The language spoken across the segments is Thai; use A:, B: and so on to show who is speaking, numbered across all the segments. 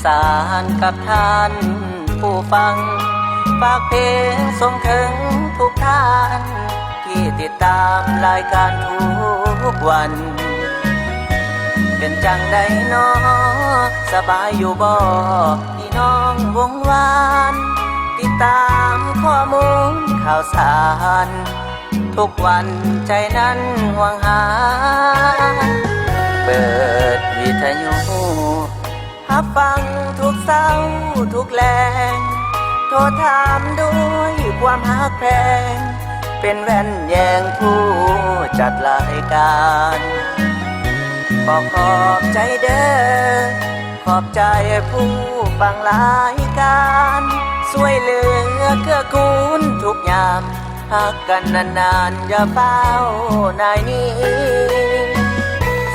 A: สารกับท่านผู้ฟังฝากเพลงส่งถึงทุกท่านที่ติดตามรายการทุกวันเป็นจังใดน้อสบายอยู่บ่พี่น้องวงวานติดตามข้อมูลข่าวสารทุกวันใจนั้นห่วงหาเปิดวิทยุรับฟังทุกเศร้าทุกแรงโทรถามด้วยความฮักแพงเป็นแว่นแยงผู้จัดรายการขอบใจเด้อขอบใจผู้ฟังรายการช่วยเหลือเกื้อกูลทุกยามฮักกันนานๆอย่าเฝ้านายนี้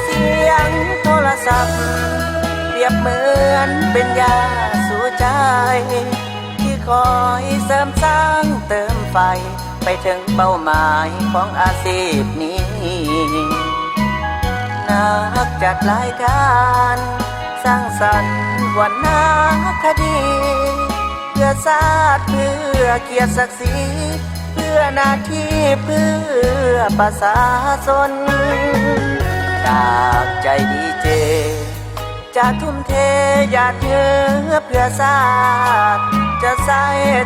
A: เสียงโทรศัพท์เปรียบเหมือนเป็นยาสู่ใจที่คอยเสริมสร้างเติมไฟไปถึงเป้าหมายของอาชีพนี้นักจัดรายการสร้างสรรค์วรรณคดีเพื่อชาติเพื่อเกียรติศักดิ์ศรีเพื่อหน้าที่เพื่อประชาชนจากใจดีเจจะทุ่มเทอยากเธอเพื่อชาติจะใส่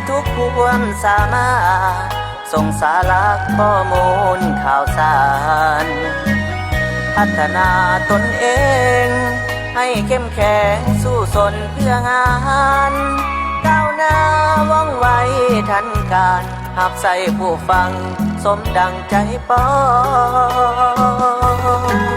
A: ทุกความสามารถส่งสาระข้อมูลข่าวสารพัฒนาตนเองให้เข้มแข็งสู้สนเพื่องานก้าวหน้าว่องไวทันการหับใส่ผู้ฟังสมดังใจปอง